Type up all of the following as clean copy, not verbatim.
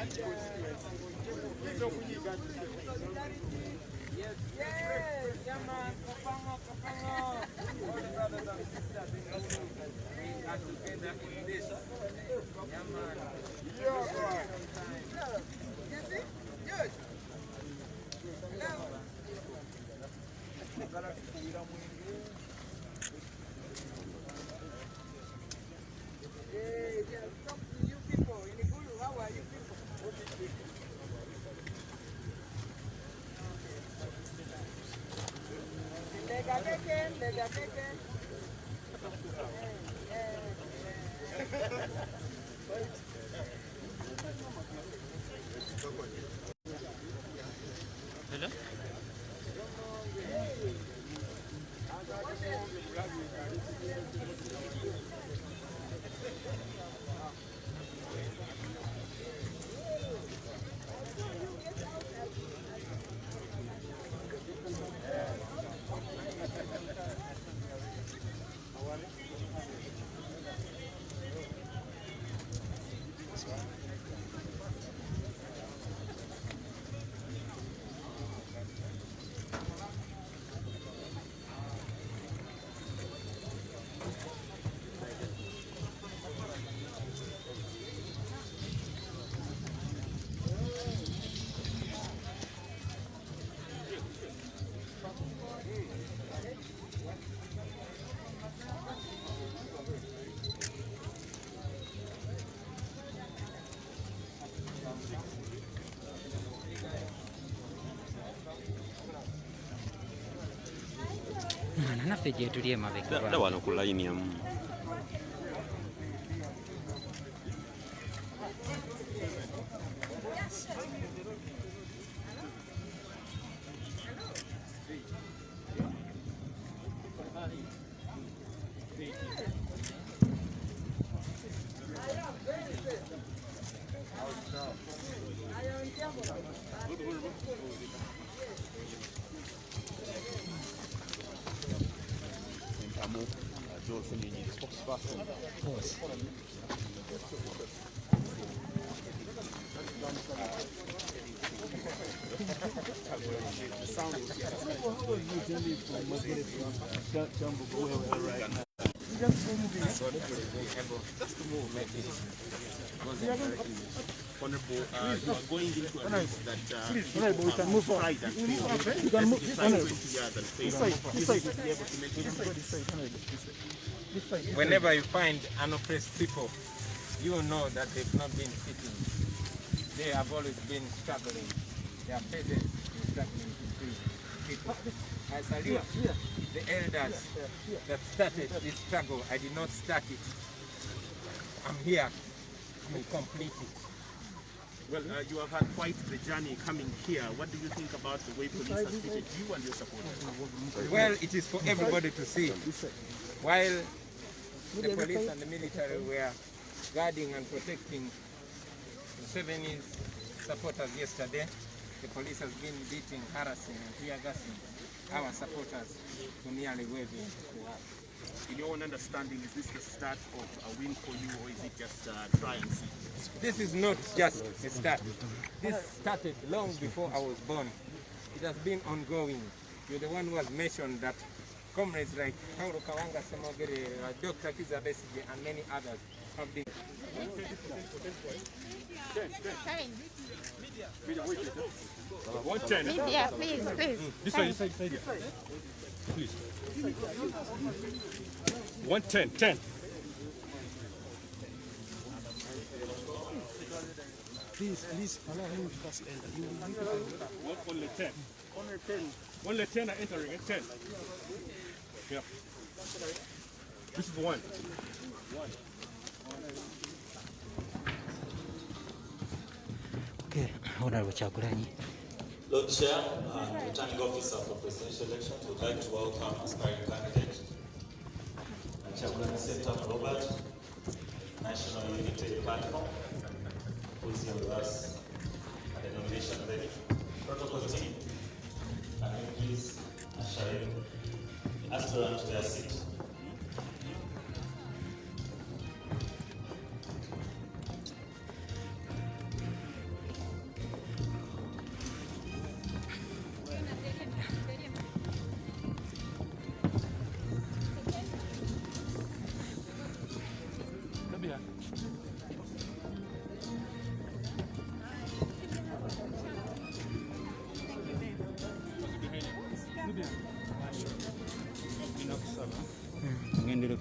Yes, Yaman, Kapanga. All the brothers and sisters in the movement, we are together in this. Yaman. You see? Good. Hey, yeah, talk to you people. In Igulu, how are you people? Lega. Hello? Naffe gye tuli emabega dda wano ku layini emu. Just to move, maybe. Honorable, you are going into a race that Honorable, we can move on. pride and feel. You can move this side. Whenever you find unoppressed people, you will know that they've not been sitting. They have always been struggling. Their parents been struggling to free people. I salute the elders that started this struggle. I did not start it. I'm here to complete it. Well, you have had quite the journey coming here. What do you think about the way police has treated you and your supporters? Well, it is for everybody to see. While the police and the military were guarding and protecting Museveni's supporters yesterday, the police has been beating, harassing, and tear gassing our supporters to nearly waving to us. In your own understanding, is this the start of a win for you, or is it just try and see? This is not just a start. This started long before I was born. It has been ongoing. You're the one who has mentioned that comrades like Paulo Kawanga Semogere, Dr. Kiza Besigye, and many others have been. Media, please. This side. Please. 110. Please, allow him to pass. Only 10. Only 10 are entering. 10. Yeah. This is 1. Okay, Honorable Chagulanyi. Lord Chair and Returning Officer for Presidential Elections would like to welcome aspiring candidate Chagulanyi Center Robert, National Unity Platform, who is here with us at the nomination ready. Protocol team, can you please usher in aspirant to their seat?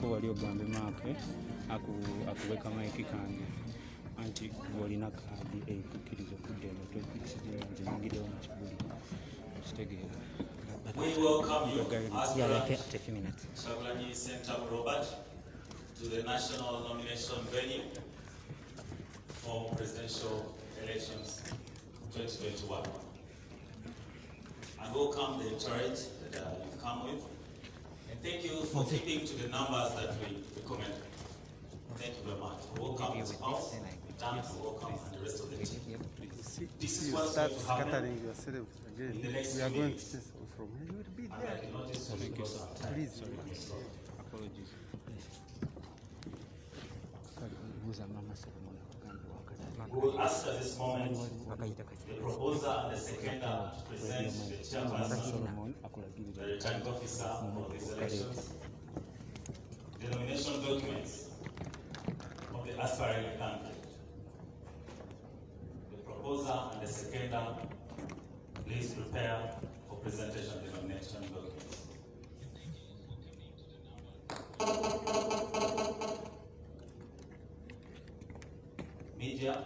Tuddeko wali ogambe maake akuweka maiki kange anti bw'olina kaadi ekukkiriza okudda eno nze nyingiddewo mu kibuli kitegeera. We welcome you Yeah, like after a few minutes. Kyagulanyi Ssentamu Robert to the national nomination venue for presidential elections 2021. And welcome the entourage that you've come with. And thank you for keeping to the numbers that we recommend. Thank you very much. Welcome your spouse, Dan, welcome, and the rest of the team. This is what's going to happen scattering yourself again. in the next We are 2 going to minutes. test from here. You will be And there. I did not just because of time. Please. Apologies. We will ask at this moment the proposer and the seconder to present the chairperson, the returning officer of these elections, the nomination documents of the aspiring candidate. The proposer and the seconder, please prepare for presentation of the nomination documents. Media,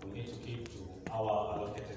we need to keep to our allocated